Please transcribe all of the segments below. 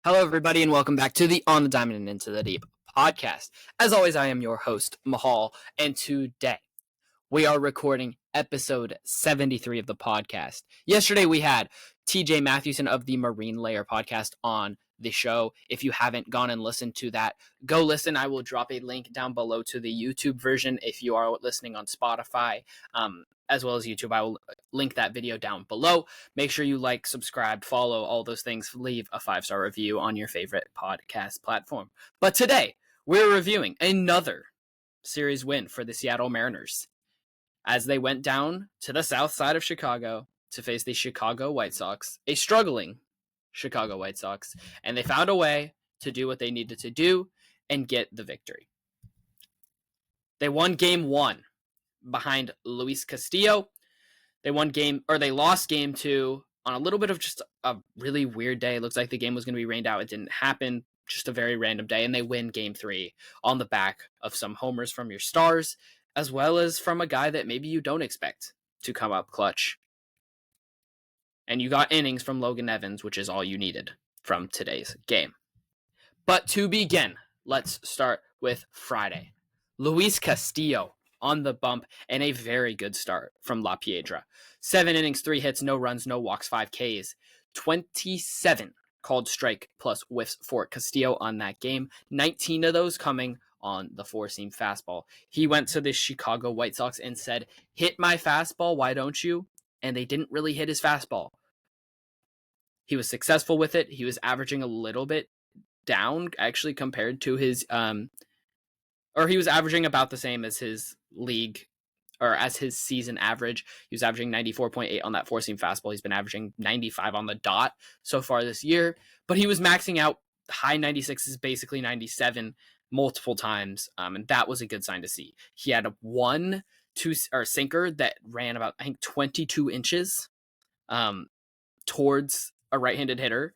Hello, everybody, and welcome back to the On the Diamond and Into the Deep podcast. As always, I am your host, Mahal, and today we are recording episode 73 of the podcast. Yesterday, we had TJ Mathewson of the Marine Layer podcast on the show. If you haven't gone and listened to that, go listen. I will drop a link down below to the YouTube version if you are listening on Spotify, as well as YouTube. I will link that video down below. Make sure you like, subscribe, follow, all those things. Leave a 5-star review on your favorite podcast platform. But today, we're reviewing another series win for the Seattle Mariners as they went down to the south side of Chicago to face the Chicago White Sox, a struggling Chicago White Sox, and they found a way to do what they needed to do and get the victory. They won game 1 behind Luis Castillo. They lost game 2 on a little bit of just a really weird day. It looks like the game was going to be rained out. It didn't happen. Just a very random day. And they win game 3 on the back of some homers from your stars, as well as from a guy that maybe you don't expect to come up clutch. And you got innings from Logan Evans, which is all you needed from today's game. But to begin, let's start with Friday. Luis Castillo on the bump, and a very good start from La Piedra. 7 innings, 3 hits, no runs, no walks, 5 Ks. 27 called strike plus whiffs for Castillo on that game. 19 of those coming on the four-seam fastball. He went to the Chicago White Sox and said, "Hit my fastball, why don't you?" And they didn't really hit his fastball. He was successful with it. He was averaging a little bit down, actually, compared to his he was averaging about the same as his league, or as his season average. He was averaging 94.8 on that four-seam fastball. He's been averaging 95 on the dot so far this year, but he was maxing out high 96s, basically 97 multiple times, and that was a good sign to see. He had a 1-2 sinker that ran about, I think, 22 inches towards a right-handed hitter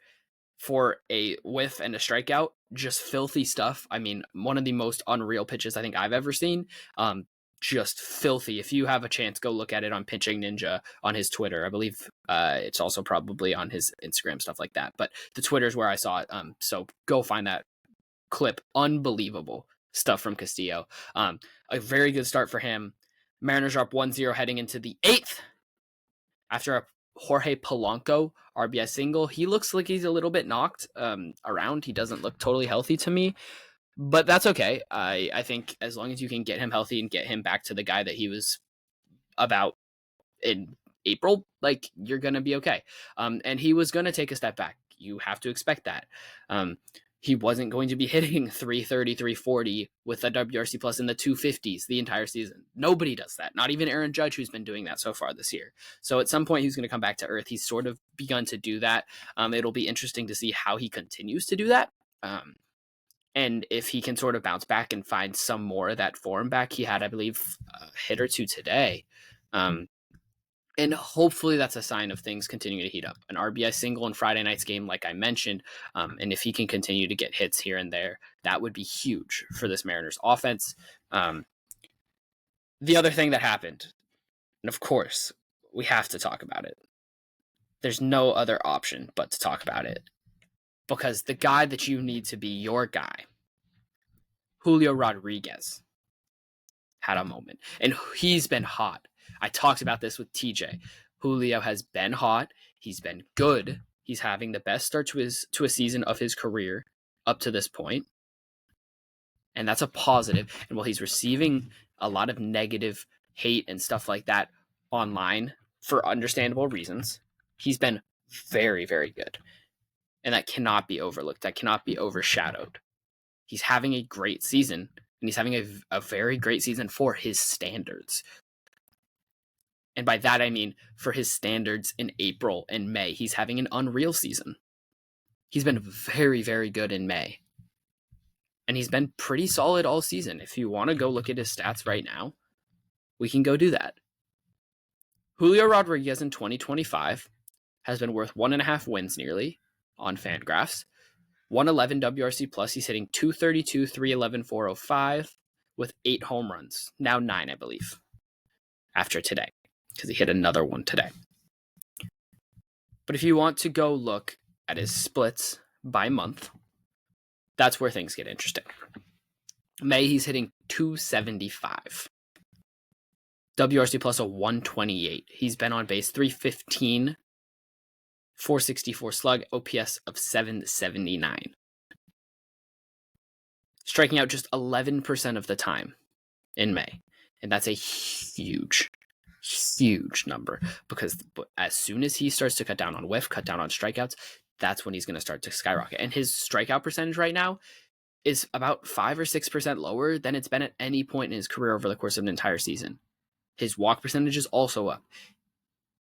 for a whiff and a strikeout. Just filthy stuff. I mean, one of the most unreal pitches I think I've ever seen. Just filthy. If you have a chance, go look at it on Pitching Ninja on his Twitter. I believe it's also probably on his Instagram, stuff like that. But the Twitter's where I saw it. So go find that clip. Unbelievable stuff from Castillo. A very good start for him. Mariners are up 1-0 heading into the 8th after a Jorge Polanco RBI single. He looks like he's a little bit knocked around. He doesn't look totally healthy to me, but that's okay. I think as long as you can get him healthy and get him back to the guy that he was about in April, like, you're going to be okay. And he was going to take a step back. You have to expect that. He wasn't going to be hitting 330, 340 with a WRC plus in the 250s the entire season. Nobody does that. Not even Aaron Judge, who's been doing that so far this year. So at some point, he's going to come back to earth. He's sort of begun to do that. It'll be interesting to see how he continues to do that. And if he can sort of bounce back and find some more of that form back. He had, I believe, a hit or two today. And hopefully that's a sign of things continuing to heat up. An RBI single in Friday night's game, like I mentioned, and if he can continue to get hits here and there, that would be huge for this Mariners offense. The other thing that happened, and of course, we have to talk about it. There's no other option but to talk about it. Because the guy that you need to be your guy, Julio Rodriguez, had a moment. And he's been hot. I talked about this with TJ. Julio has been hot. He's been good. He's having the best start to a season of his career up to this point. And that's a positive. And while he's receiving a lot of negative hate and stuff like that online for understandable reasons, he's been very, very good. And that cannot be overlooked. That cannot be overshadowed. He's having a great season. And he's having a very great season for his standards. And by that, I mean for his standards in April and May. He's having an unreal season. He's been very, very good in May. And he's been pretty solid all season. If you want to go look at his stats right now, we can go do that. Julio Rodriguez in 2025 has been worth 1.5 wins nearly on Fangraphs. 111 WRC plus. He's hitting 232, 311, 405 with 8 home runs. Now 9, I believe, after today, because he hit another one today. But if you want to go look at his splits by month, that's where things get interesting. May, he's hitting 275. WRC plus a 128. He's been on base 315, 464 slug, OPS of 779. Striking out just 11% of the time in May. And that's a huge number, because as soon as he starts to cut down on whiff, cut down on strikeouts, that's when he's going to start to skyrocket. And his strikeout percentage right now is about 5 or 6% lower than it's been at any point in his career over the course of an entire season. His walk percentage is also up.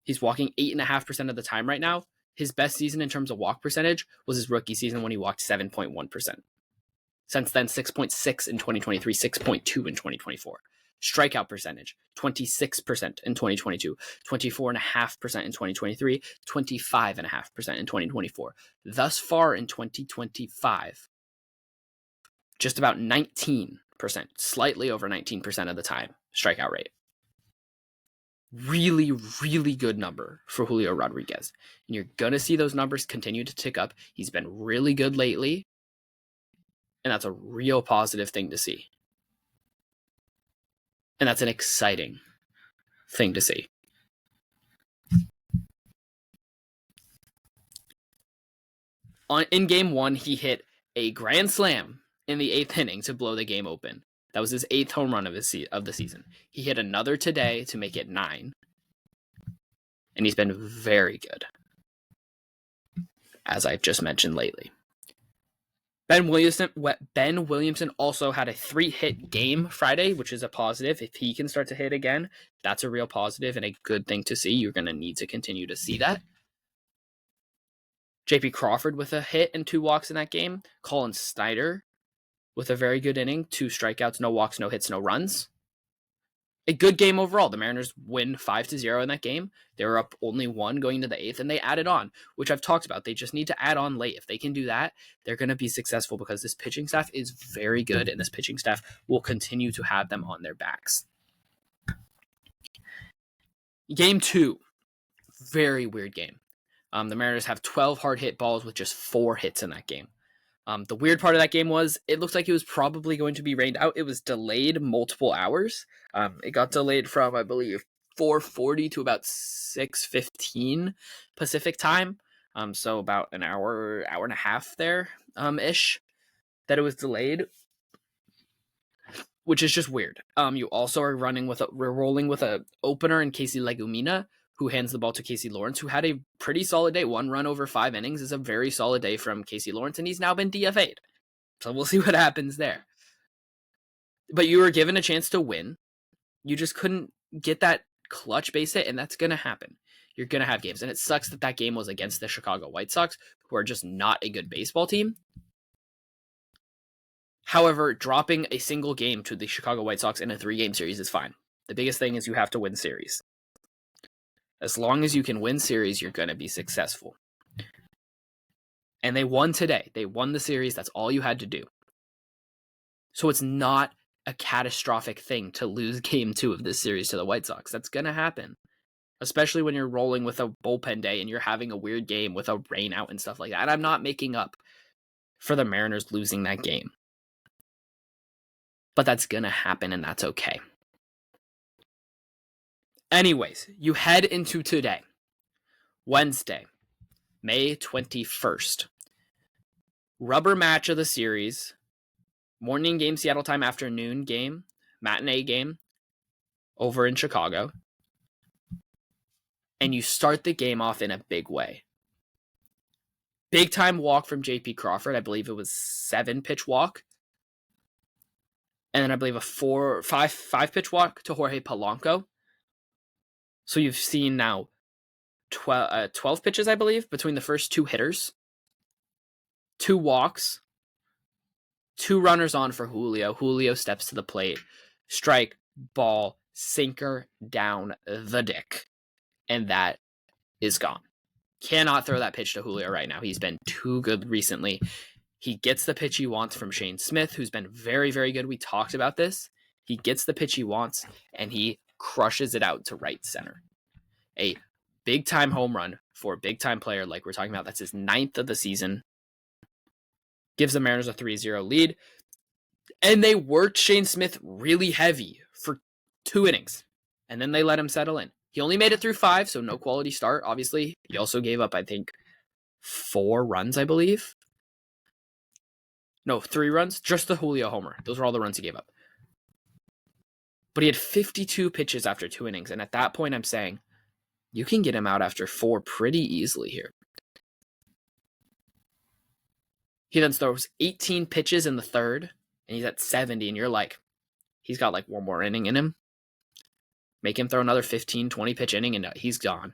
He's walking 8.5% of the time right now. His best season in terms of walk percentage was his rookie season when he walked 7.1%. Since then, 6.6 in 2023, 6.2 in 2024. Strikeout percentage, 26% in 2022, 24.5% in 2023, 25.5% in 2024. Thus far in 2025, just about 19%, slightly over 19% of the time, strikeout rate. Really, really good number for Julio Rodriguez. And you're going to see those numbers continue to tick up. He's been really good lately. And that's a real positive thing to see. And that's an exciting thing to see. In game 1, he hit a grand slam in the 8th inning to blow the game open. That was his 8th home run of the season. He hit another today to make it 9. And he's been very good, as I've just mentioned lately. Ben Williamson also had a 3-hit game Friday, which is a positive. If he can start to hit again, that's a real positive and a good thing to see. You're going to need to continue to see that. JP Crawford with a hit and 2 walks in that game. Colin Snyder with a very good inning. 2 strikeouts, no walks, no hits, no runs. A good game overall. The Mariners win 5-0 in that game. They were up only 1 going into the 8th, and they added on, which I've talked about. They just need to add on late. If they can do that, they're going to be successful, because this pitching staff is very good, and this pitching staff will continue to have them on their backs. Game 2, very weird game. The Mariners have 12 hard hit balls with just 4 hits in that game. The weird part of that game was it looked like it was probably going to be rained out. It was delayed multiple hours. It got delayed from, I believe, 4:40 to about 6:15 Pacific time. So about an hour and a half there, ish, that it was delayed, which is just weird. You also are rolling with a opener in Casey Legumina, who hands the ball to Casey Lawrence, who had a pretty solid day. 1 run over 5 innings is a very solid day from Casey Lawrence, and he's now been DFA'd. So we'll see what happens there. But you were given a chance to win. You just couldn't get that clutch base hit, and that's going to happen. You're going to have games, and it sucks that game was against the Chicago White Sox, who are just not a good baseball team. However, dropping a single game to the Chicago White Sox in a 3-game series is fine. The biggest thing is you have to win series. As long as you can win series, you're going to be successful. And they won today. They won the series. That's all you had to do. So it's not a catastrophic thing to lose game 2 of this series to the White Sox. That's going to happen. Especially when you're rolling with a bullpen day and you're having a weird game with a rain out and stuff like that. And I'm not making up for the Mariners losing that game. But that's going to happen, and that's okay. Anyways, you head into today, Wednesday, May 21st. Rubber match of the series. Morning game, Seattle time, afternoon game, matinee game over in Chicago. And you start the game off in a big way. Big time walk from JP Crawford. I believe it was 7-pitch walk. And then I believe a 5-pitch walk to Jorge Polanco. So you've seen now 12 pitches, I believe, between the first 2 hitters. 2 walks. 2 runners on for Julio. Julio steps to the plate. Strike, ball, sinker down the dick. And that is gone. Cannot throw that pitch to Julio right now. He's been too good recently. He gets the pitch he wants from Shane Smith, who's been very, very good. We talked about this. He gets the pitch he wants, and he crushes it out to right center. A big-time home run for a big-time player like we're talking about. That's his 9th of the season. gives the Mariners a 3-0 lead. And they worked Shane Smith really heavy for 2 innings. And then they let him settle in. He only made it through 5, so no quality start, obviously. He also gave up, I think, 4 runs, I believe. No, 3 runs. Just the Julio homer. Those were all the runs he gave up. But he had 52 pitches after 2 innings. And at that point, I'm saying, you can get him out after 4 pretty easily here. He then throws 18 pitches in the third, and he's at 70, and you're like, he's got like 1 more inning in him. Make him throw another 15, 20 pitch inning, and he's gone.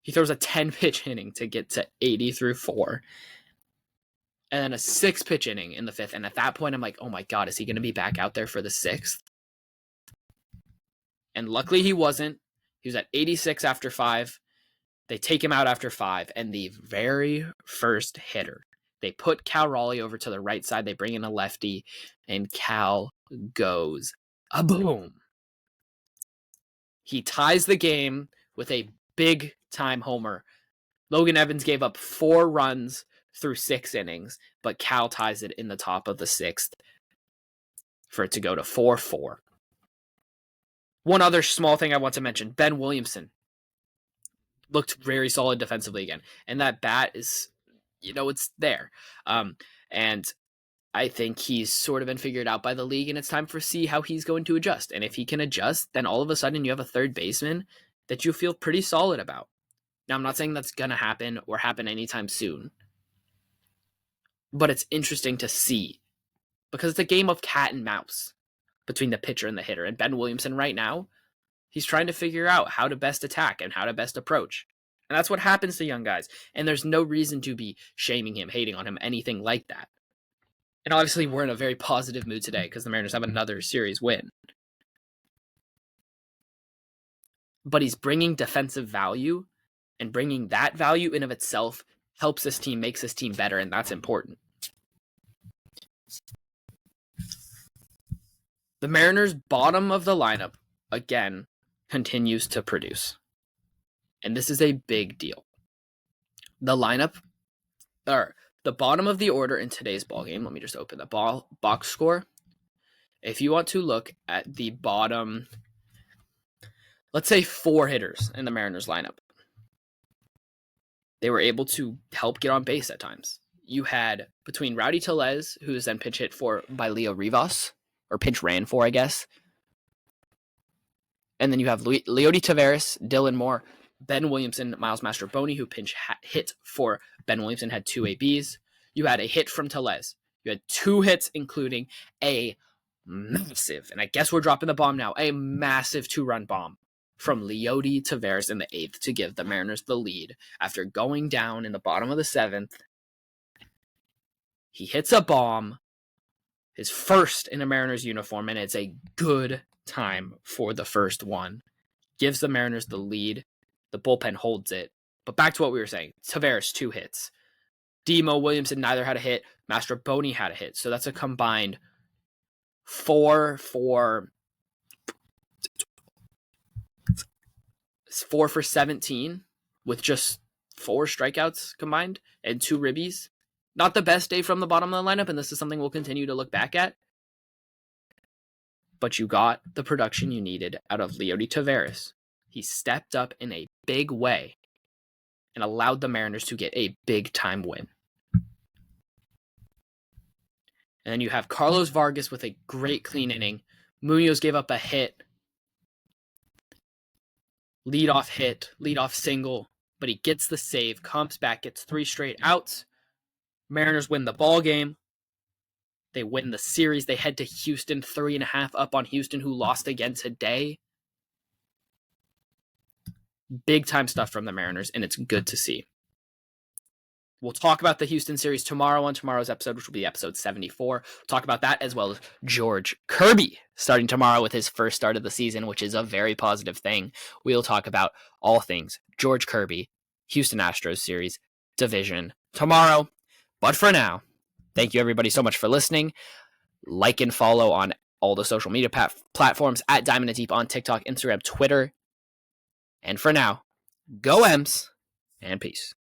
He throws a 10 pitch inning to get to 80 through 4. And then a 6 pitch inning in the 5th. And at that point, I'm like, oh my God, is he going to be back out there for the 6th? And luckily he wasn't. He was at 86 after 5. They take him out after 5. And the very first hitter, they put Cal Raleigh over to the right side. They bring in a lefty, and Cal goes a boom. He ties the game with a big-time homer. Logan Evans gave up 4 runs through 6 innings, but Cal ties it in the top of the 6th for it to go to 4-4. One other small thing I want to mention, Ben Williamson looked very solid defensively again. And that bat is, it's there. And I think he's sort of been figured out by the league, and it's time for see how he's going to adjust. And if he can adjust, then all of a sudden you have a third baseman that you feel pretty solid about. Now, I'm not saying that's going to happen or happen anytime soon, but it's interesting to see because it's a game of cat and mouse between the pitcher and the hitter. And Ben Williamson right now, he's trying to figure out how to best attack and how to best approach. And that's what happens to young guys. And there's no reason to be shaming him, hating on him, anything like that. And obviously we're in a very positive mood today because the Mariners have another series win. But he's bringing defensive value, and bringing that value in of itself helps this team, makes this team better, and that's important. The Mariners' bottom of the lineup, again, continues to produce. And this is a big deal. The lineup, or the bottom of the order in today's ballgame, let me just open the box score. If you want to look at the bottom, let's say 4 hitters in the Mariners lineup, they were able to help get on base at times. You had between Rowdy Tellez, who was then pinch hit for by Leo Rivas, or pinch ran for, I guess. And then you have Leody Taveras, Dylan Moore, Ben Williamson, Miles Mastrobuoni, who pinch hit for Ben Williamson, had 2 ABs. You had a hit from Tellez. You had 2 hits, including a massive, and I guess we're dropping the bomb now, a massive 2-run bomb from Leody Taveras in the 8th to give the Mariners the lead after going down in the bottom of the 7th. He hits a bomb, his first in a Mariners uniform, and it's a good time for the first one. Gives the Mariners the lead. The bullpen holds it. But back to what we were saying. Taveras, 2 hits. Demo, Williamson neither had a hit. Mastrobuoni had a hit. So that's a combined 4 for 17 with just 4 strikeouts combined and 2 ribbies. Not the best day from the bottom of the lineup, and this is something we'll continue to look back at. But you got the production you needed out of Leody Taveras. He stepped up in a big way and allowed the Mariners to get a big-time win. And then you have Carlos Vargas with a great clean inning. Munoz gave up a hit. Leadoff hit, leadoff single, but he gets the save, comes back, gets 3 straight outs. Mariners win the ball game. They win the series. They head to Houston, 3.5 up on Houston, who lost again today. Big time stuff from the Mariners, and it's good to see. We'll talk about the Houston series tomorrow on tomorrow's episode, which will be episode 74. We'll talk about that as well as George Kirby starting tomorrow with his first start of the season, which is a very positive thing. We'll talk about all things George Kirby, Houston Astros series, division tomorrow. But for now, thank you everybody so much for listening. Like and follow on all the social media platforms at Diamond and Deep on TikTok, Instagram, Twitter. And for now, go M's and peace.